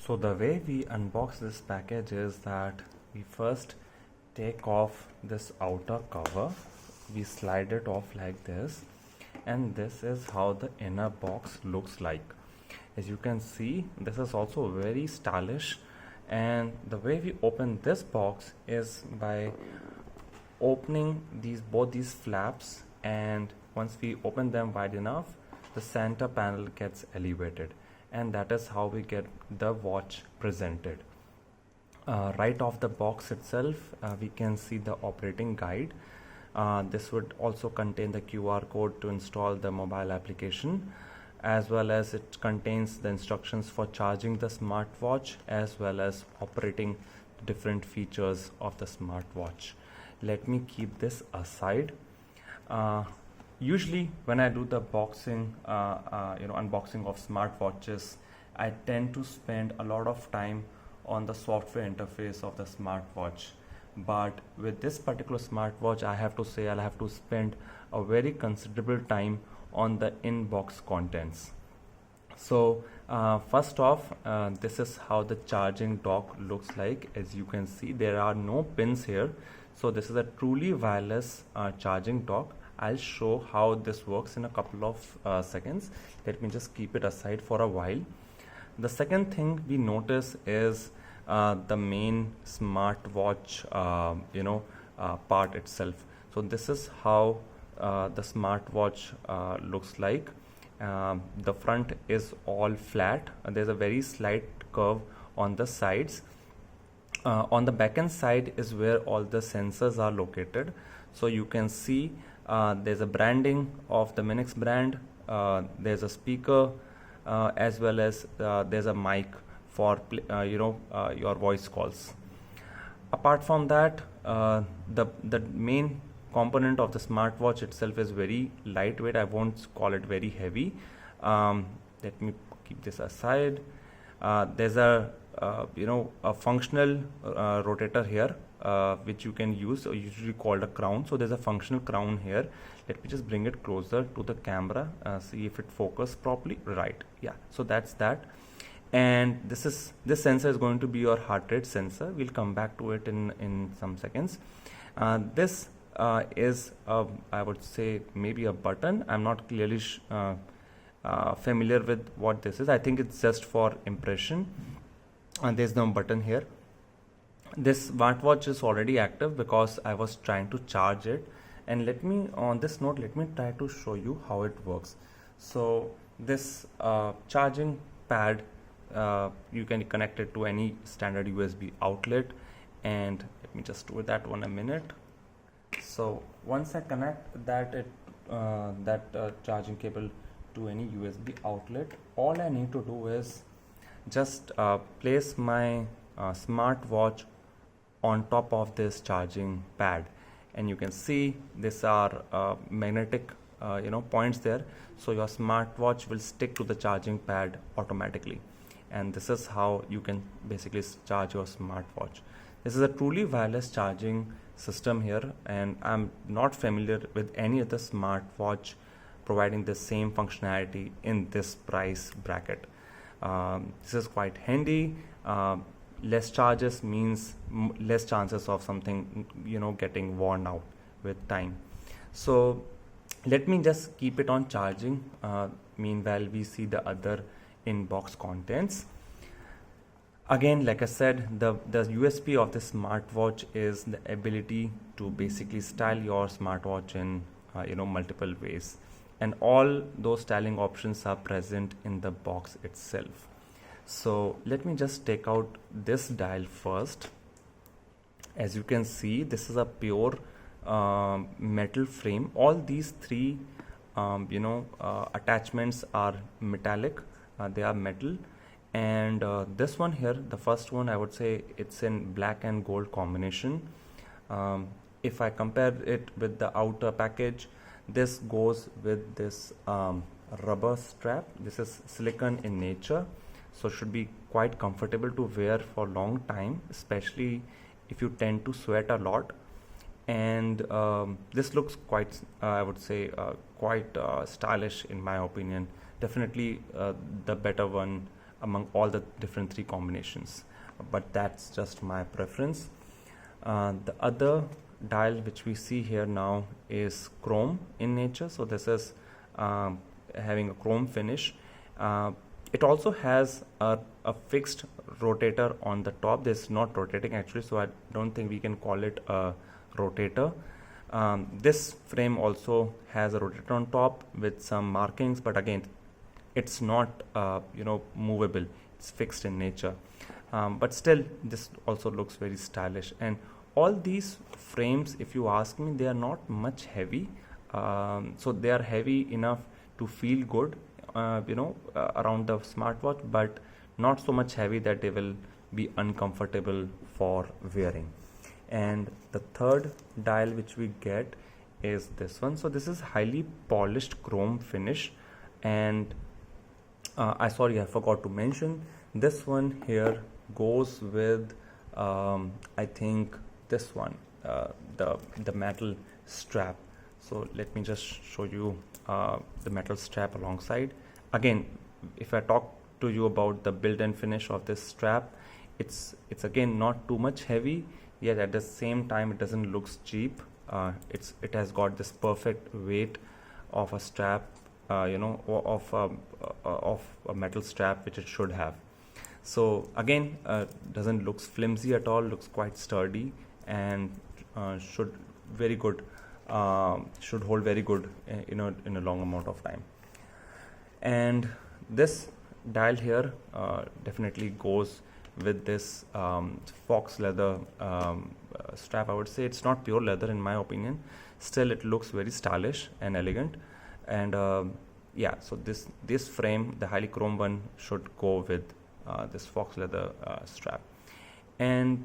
So the way we unbox this package is that we first take off this outer cover, we slide it off like this, and this is how the inner box looks like. As you can see, this is also very stylish, and the way we open this box is by opening both these flaps, and once we open them wide enough, the center panel gets elevated, and that is how we get the watch presented. Right off the box itself, we can see the operating guide. This would also contain the QR code to install the mobile application, as well as it contains the instructions for charging the smartwatch as well as operating different features of the smartwatch. Let me keep this aside. Usually when I do the unboxing of smartwatches, I tend to spend a lot of time on the software interface of the smartwatch. But with this particular smartwatch, I have to say I'll have to spend a very considerable time on the in-box contents. So first off, this is how the charging dock looks like. As you can see, there are no pins here. So this is a truly wireless charging dock. I'll show how this works in a couple of seconds. Let me just keep it aside for a while. The second thing we notice is the main smartwatch part itself. So this is how the smartwatch looks like. The front is all flat, and there's a very slight curve on the sides. On the back end side is where all the sensors are located. So you can see there's a branding of the Minix brand, there's a speaker, as well as there's a mic for your voice calls. Apart from that, the main component of the smartwatch itself is very lightweight. I won't call it very heavy. Let me keep this aside. There's a functional rotator here, which you can use, or usually called a crown. So there's a functional crown here. Let me just bring it closer to the camera, see if it focuses properly. Right, yeah, so that's that. And this sensor is going to be your heart rate sensor. We'll come back to it in some seconds. This is I would say maybe a button. I'm not clearly familiar with what this is. I think it's just for impression, and there's no button here. This smartwatch is already active because I was trying to charge it, and on this note, let me try to show you how it works. So this charging pad, you can connect it to any standard USB outlet, and let me just do that one a minute. So once I connect that charging cable to any USB outlet, all I need to do is just place my smartwatch on top of this charging pad, and you can see these are magnetic points there. So your smartwatch will stick to the charging pad automatically, and this is how you can basically charge your smartwatch. This is a truly wireless charging system here, and I'm not familiar with any other smartwatch providing the same functionality in this price bracket. This is quite handy. Less charges means less chances of something getting worn out with time. So let me just keep it on charging. Meanwhile, we see the other in-box contents. Again, like I said, the USP of this smartwatch is the ability to basically style your smartwatch in multiple ways, and all those styling options are present in the box itself. So let me just take out this dial first. As you can see, this is a pure metal frame. All these three attachments are metallic, they are metal. And this one here, the first one, I would say it's in black and gold combination. If I compare it with the outer package, this goes with this rubber strap. This is silicone in nature, so should be quite comfortable to wear for a long time, especially if you tend to sweat a lot. And this looks quite, I would say, quite stylish in my opinion. Definitely the better one among all the different 3 combinations, but that's just my preference. The other dial which we see here now is chrome in nature, so this is having a chrome finish. It also has a fixed rotator on the top. This is not rotating actually, so I don't think we can call it a rotator. This frame also has a rotator on top with some markings, but again it's not movable, it's fixed in nature. But still this also looks very stylish. And all these frames, if you ask me, they are not much heavy, so they are heavy enough to feel good around the smartwatch, but not so much heavy that they will be uncomfortable for wearing. And the third dial which we get is this one. So this is highly polished chrome finish, and I forgot to mention, this one here goes with I think this one, the metal strap. So let me just show you the metal strap alongside. Again, if I talk to you about the build and finish of this strap, it's again not too much heavy, yet at the same time it doesn't look cheap. It has got this perfect weight of a strap, of a metal strap, which it should have. So again, doesn't look flimsy at all, looks quite sturdy, and should hold very good in a long amount of time. And this dial here definitely goes with this fox leather strap. I would say it's not pure leather in my opinion, still it looks very stylish and elegant. And yeah, so this frame, the highly chrome one, should go with this fox leather strap. And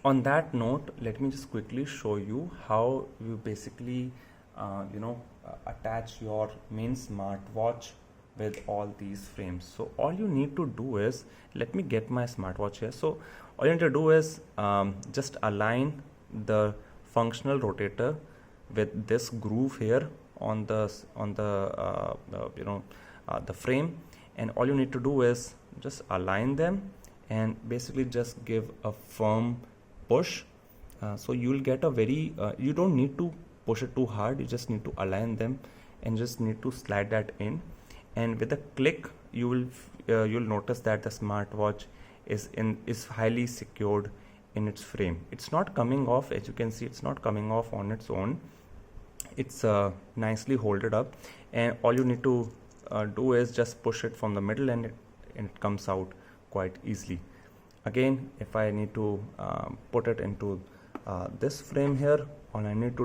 on that note, let me just quickly show you how you basically attach your main smartwatch with all these frames. So all you need to do is, let me get my smartwatch here. So all you need to do is just align the functional rotator with this groove here on the frame, and all you need to do is just align them and basically just give a firm push. So you'll get a very you don't need to push it too hard, you just need to align them and just need to slide that in, and with a click you'll notice that the smartwatch is highly secured in its frame. It's not coming off, as you can see, it's not coming off on its own. It's nicely holded up, and all you need to do is just push it from the middle, and it comes out quite easily. Again, if I need to put it into this frame here, all I need to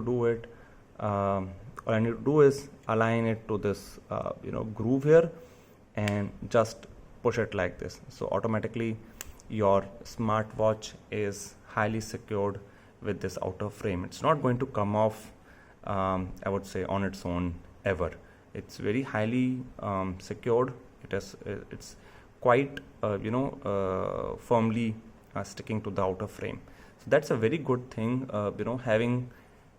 do is align it to this groove here and just push it like this. So automatically your smartwatch is highly secured with this outer frame. It's not going to come off I would say on its own ever. It's very highly secured. It's quite firmly sticking to the outer frame. So that's a very good thing. Having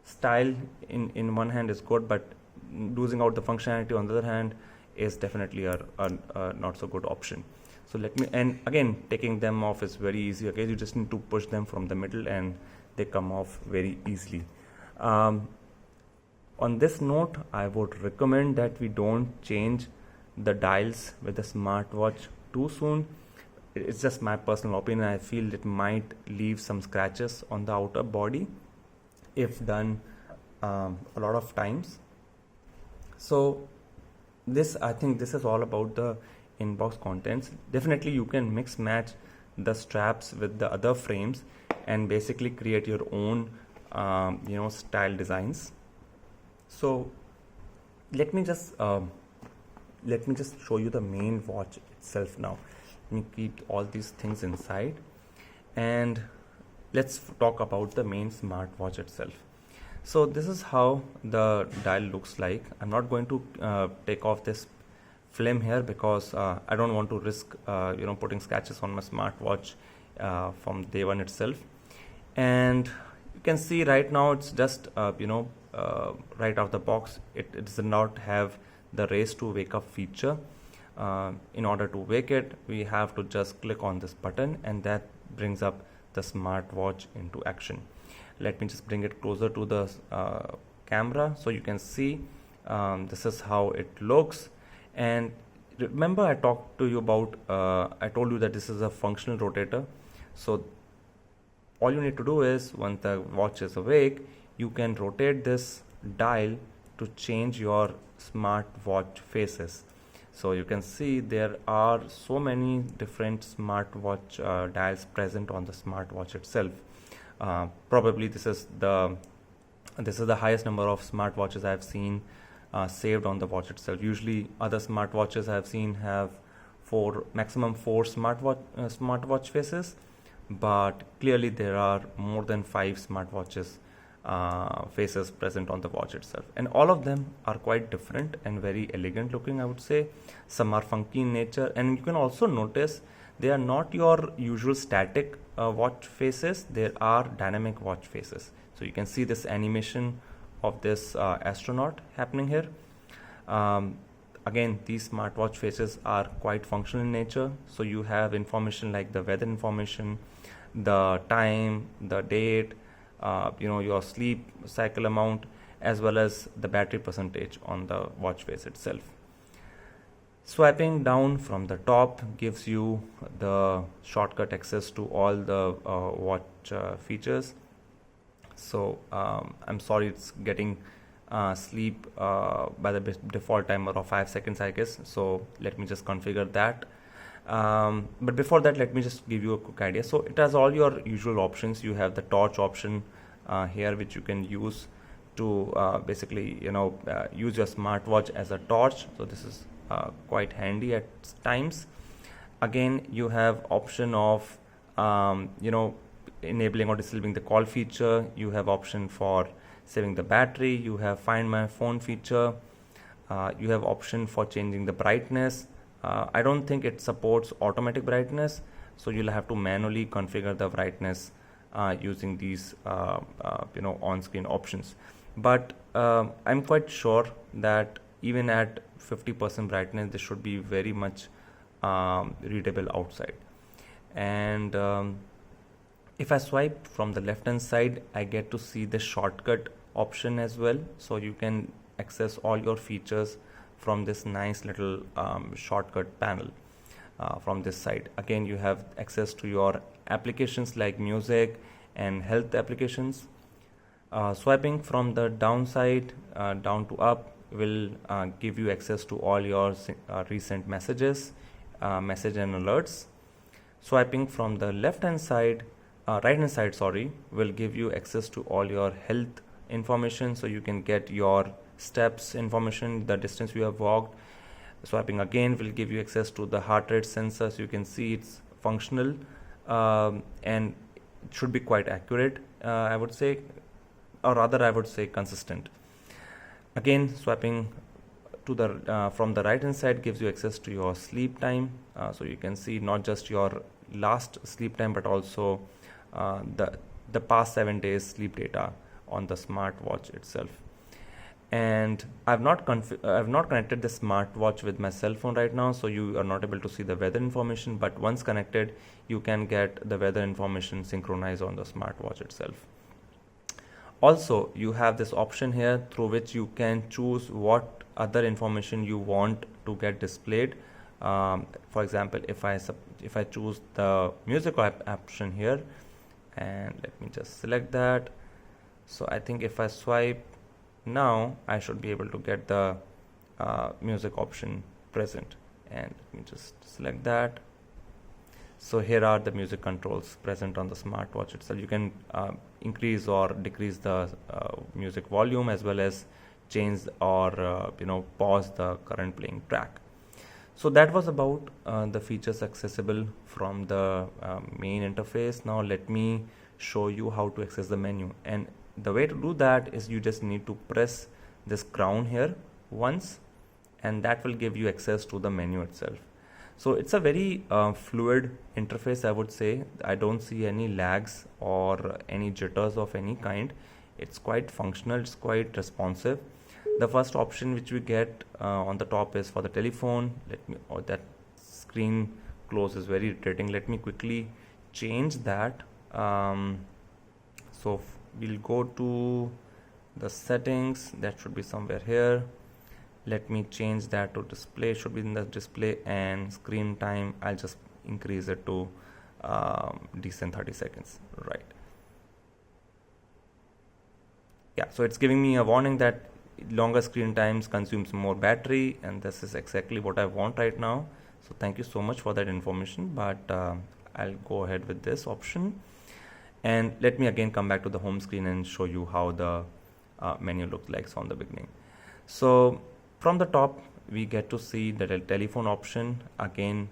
style in one hand is good, but losing out the functionality on the other hand is definitely a not so good option. So and again, taking them off is very easy. Okay, you just need to push them from the middle and they come off very easily. On this note, I would recommend that we don't change the dials with the smartwatch too soon. It's just my personal opinion. I feel it might leave some scratches on the outer body if done a lot of times. So I think this is all about the inbox contents. Definitely you can mix match the straps with the other frames and basically create your own style designs. So let me just show you the main watch itself now. Let me keep all these things inside and let's talk about the main smartwatch itself. So this is how the dial looks like. I'm not going to take off this film here because I don't want to risk putting scratches on my smartwatch from day one itself. And you can see right now it's just right out of the box, it does not have the raise to wake up feature. In order to wake it, we have to just click on this button, and that brings up the smartwatch into action. Let me just bring it closer to the camera so you can see this is how it looks. And remember, I talked to you about I told you that this is a functional rotator. So all you need to do is, once the watch is awake, you can rotate this dial to change your smartwatch faces. So you can see there are so many different smartwatch dials present on the smartwatch itself. Probably this is the highest number of smartwatches I've seen saved on the watch itself. Usually other smartwatches I've seen have maximum four smartwatch faces, but clearly there are more than 5 smartwatches faces present on the watch itself, and all of them are quite different and very elegant looking, I would say. Some are funky in nature, and you can also notice they are not your usual static watch faces. There are dynamic watch faces. So you can see this animation of this astronaut happening here. Again, these smartwatch faces are quite functional in nature. So you have information like the weather information, the time, the date, your sleep cycle amount, as well as the battery percentage on the watch face itself. Swiping down from the top gives you the shortcut access to all the watch features. So I'm sorry, it's getting sleep by the default timer of 5 seconds, I guess. So let me just configure that. But before that, let me just give you a quick idea. So it has all your usual options. You have the torch option here, which you can use to basically use your smartwatch as a torch. So this is quite handy at times. Again, you have option of enabling or disabling the call feature. You have option for saving the battery. You have find my phone feature. You have option for changing the brightness. I don't think it supports automatic brightness, so you'll have to manually configure the brightness using these on-screen options. But I'm quite sure that even at 50% brightness, this should be very much readable outside. And if I swipe from the left hand side, I get to see the shortcut option as well. So you can access all your features from this nice little shortcut panel from this side. Again, you have access to your applications like music and health applications. Swiping from the downside down to up will give you access to all your recent messages, message and alerts. Swiping from the right hand side, will give you access to all your health information. So you can get your steps information, the distance you have walked. Swiping again will give you access to the heart rate sensor. So you can see it's functional and it should be quite accurate, I would say, or rather I would say consistent. Again, swiping to the from the right hand side gives you access to your sleep time. So you can see not just your last sleep time, but also the past 7 days sleep data on the smartwatch itself. And I've not connected the smartwatch with my cell phone right now, so you are not able to see the weather information, but once connected, you can get the weather information synchronized on the smartwatch itself. Also, you have this option here through which you can choose what other information you want to get displayed. For example, if I choose the music option here, and let me just select that. So I think if I swipe now, I should be able to get the music option present, and let me just select that. So here are the music controls present on the smartwatch itself. You can increase or decrease the music volume, as well as change or pause the current playing track. So that was about the features accessible from the main interface. Now let me show you how to access the menu, and the way to do that is you just need to press this crown here once, and that will give you access to the menu itself. So it's a very fluid interface, I would say. I don't see any lags or any jitters of any kind. It's quite functional, it's quite responsive. The first option which we get on the top is for the telephone. That screen close is very irritating. Let me quickly change that. So we'll go to the settings, that should be somewhere here. Let me change that to display, should be in the display, and screen time I'll just increase it to decent 30 seconds, right? Yeah, so it's giving me a warning that longer screen times consumes more battery, and this is exactly what I want right now. So thank you so much for that information, but I'll go ahead with this option. And let me again come back to the home screen and show you how the menu looks like from the beginning. So from the top we get to see the telephone option. Again,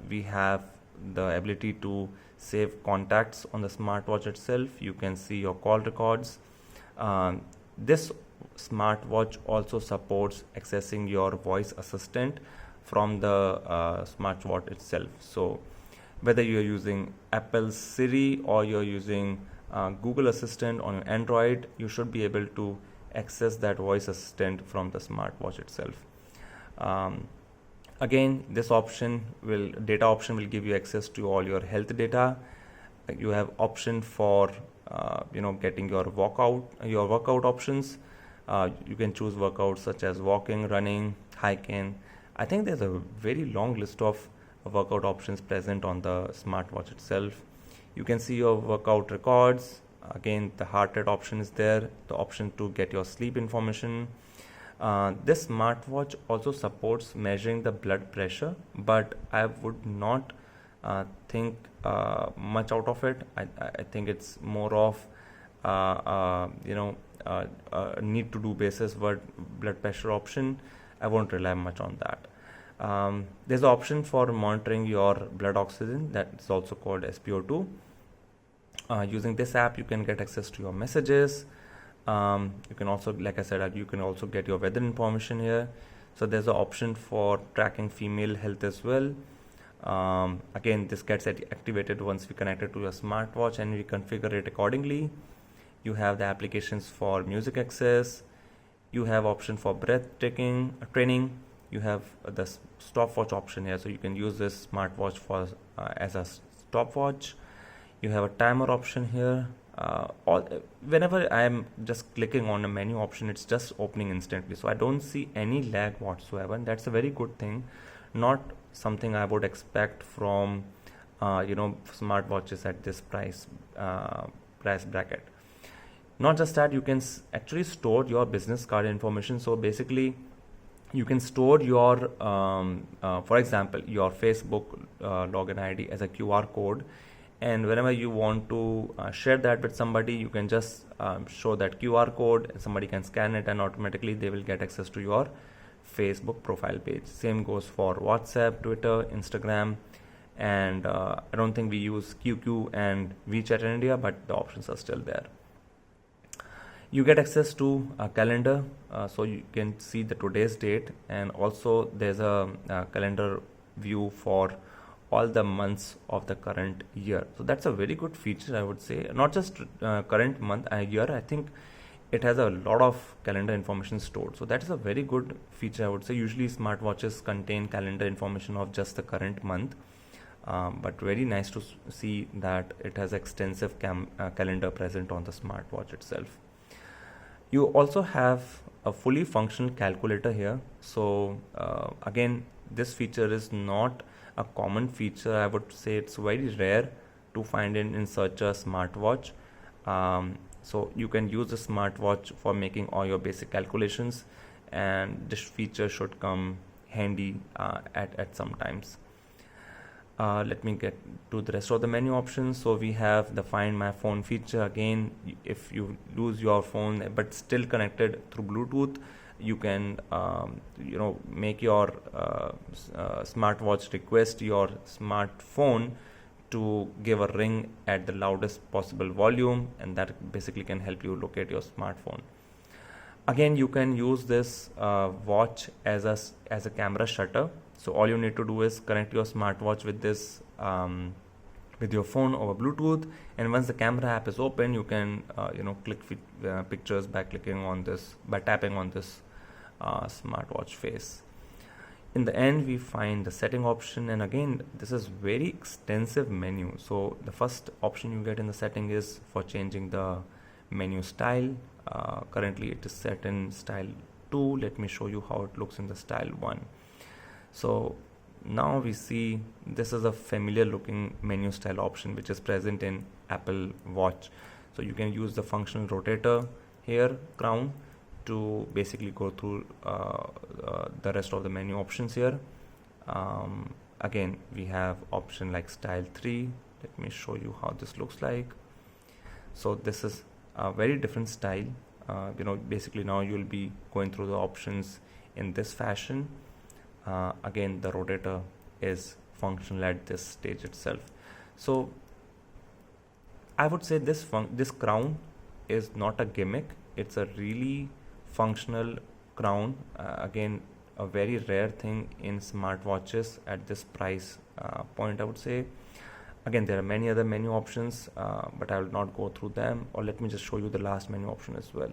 we have the ability to save contacts on the smartwatch itself. You can see your call records. This smartwatch also supports accessing your voice assistant from the smartwatch itself. So whether you're using Apple's Siri or you're using Google Assistant on your Android, you should be able to access that voice assistant from the smartwatch itself. Again, this data option will give you access to all your health data. You have option for getting your workout options. You can choose workouts such as walking, running, hiking. I think there's a very long list of workout options present on the smartwatch itself. You can see your workout records. Again, the heart rate option is there, the option to get your sleep information. This smartwatch also supports measuring the blood pressure, but I would not think much out of it. I think it's more of need to do basis blood pressure option. I won't rely much on that. There's an option for monitoring your blood oxygen, that's also called SpO2. Using this app you can get access to your messages. You can also, like I said, you can also get your weather information here. So there's an option for tracking female health as well. Again, this gets activated once we connect it to your smartwatch and we configure it accordingly. You have the applications for music access. You have option for breathtaking training. You have the stopwatch option here, so you can use this smartwatch for as a stopwatch. You have a timer option here. Whenever I am just clicking on a menu option, it's just opening instantly, so I don't see any lag whatsoever, and that's a very good thing. Not something I would expect from smartwatches at this price bracket. Not just that, you can actually store your business card information. So basically you can store your for example your Facebook login ID as a QR code, and whenever you want to share that with somebody, you can just show that QR code and somebody can scan it, and automatically they will get access to your Facebook profile page. Same goes for WhatsApp, Twitter, Instagram, and I don't think we use QQ and WeChat in India, but the options are still there. You get access to a calendar, so you can see the today's date, and also there's a calendar view for all the months of the current year. So that's a very good feature, I would say. Not just current month, year. I think it has a lot of calendar information stored. So that is a very good feature, I would say. Usually smartwatches contain calendar information of just the current month, but very nice to see that it has extensive calendar present on the smartwatch itself. You also have a fully functional calculator here. So again, this feature is not a common feature. I would say it's very rare to find in such a smartwatch. So you can use the smartwatch for making all your basic calculations, and this feature should come handy at some times. Let me get to the rest of the menu options. So we have the Find My Phone feature. Again, if you lose your phone but still connected through Bluetooth, you can make your smartwatch request your smartphone to give a ring at the loudest possible volume, and that basically can help you locate your smartphone. Again, you can use this watch as a camera shutter. So all you need to do is connect your smartwatch with this with your phone over Bluetooth, and once the camera app is open, you can click pictures by clicking on this, by tapping on this smartwatch face. In the end, we find the setting option, and again, this is very extensive menu. So the first option you get in the setting is for changing the menu style. Currently it is set in style 2. Let me show you how it looks in the style 1. So now we see this is a familiar looking menu style option which is present in Apple Watch. So you can use the functional rotator here, crown, to basically go through the rest of the menu options here. Again, we have option like style 3. Let me show you how this looks like. So this is a very different style. Basically now you'll be going through the options in this fashion. Again, the rotator is functional at this stage itself. So I would say this crown is not a gimmick. It's a really functional crown. Again, a very rare thing in smartwatches at this price point, I would say. Again, there are many other menu options, but I will not go through them, or let me just show you the last menu option as well.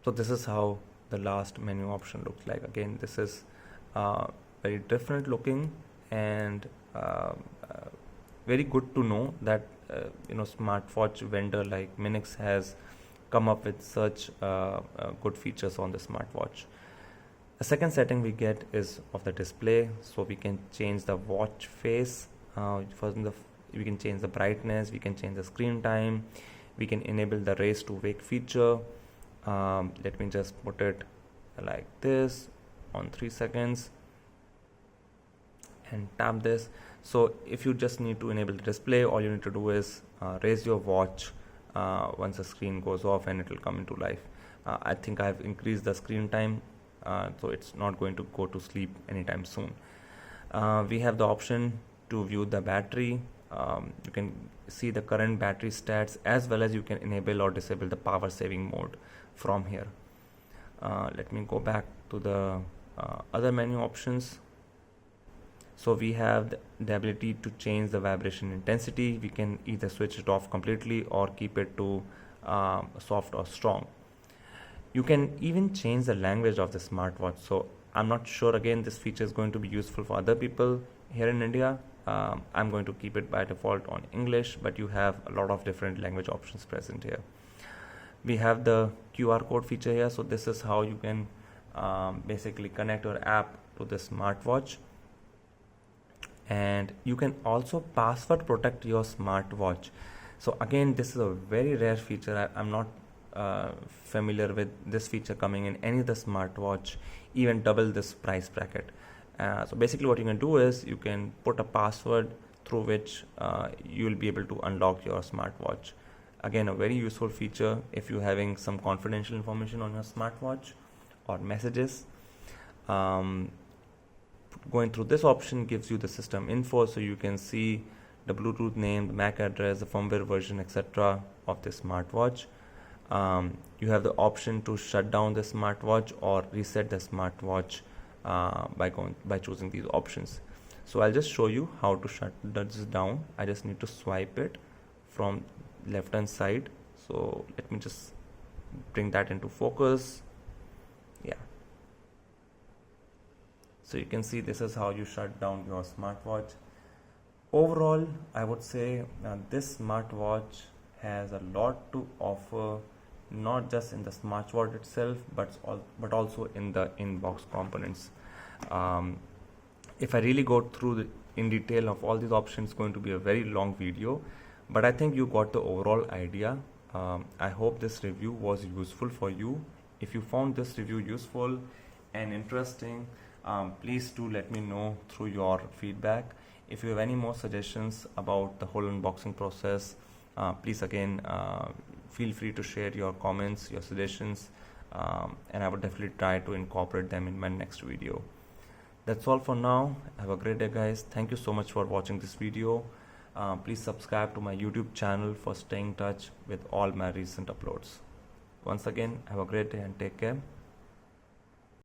So this is how the last menu option looks like. Again, this is very different looking, and very good to know that smartwatch vendor like Minix has come up with such good features on the smartwatch. The second setting we get is of the display. So we can change the watch face. We can change the brightness, we can change the screen time, we can enable the raise to wake feature. Let me just put it like this on 3 seconds and tap this. So if you just need to enable the display, all you need to do is raise your watch once the screen goes off and it will come into life. I think I've increased the screen time, so it's not going to go to sleep anytime soon. We have the option to view the battery. You can see the current battery stats, as well as you can enable or disable the power saving mode from here. Let me go back to the other menu options. So we have the ability to change the vibration intensity. We can either switch it off completely or keep it to soft or strong. You can even change the language of the smartwatch. So I'm not sure, again, this feature is going to be useful for other people here in India. I'm going to keep it by default on English, but you have a lot of different language options present here. We have the QR code feature here. So this is how you can basically connect your app to the smartwatch. And you can also password protect your smartwatch. So again, this is a very rare feature. I'm not familiar with this feature coming in any of the smartwatch, even double this price bracket. So basically what you can do is you can put a password through which you will be able to unlock your smartwatch. Again, a very useful feature if you're having some confidential information on your smartwatch or messages. Going through this option gives you the system info, so you can see the Bluetooth name, the MAC address, the firmware version, etc. of the smartwatch. You have the option to shut down the smartwatch or reset the smartwatch by choosing these options. So I'll just show you how to shut this down. I just need to swipe it from left hand side. So let me just bring that into focus. Yeah. So you can see this is how you shut down your smartwatch. Overall, I would say this smartwatch has a lot to offer, not just in the smartwatch itself, but also in the in-box components. If I really go through in detail of all these options, it's going to be a very long video, but I think you got the overall idea. I hope this review was useful for you. If you found this review useful and interesting, please do let me know through your feedback. If you have any more suggestions about the whole unboxing process, please again feel free to share your comments, your suggestions, and I would definitely try to incorporate them in my next video. That's all for now. Have a great day, guys. Thank you so much for watching this video. Please subscribe to my YouTube channel for staying in touch with all my recent uploads. Once again, have a great day and take care.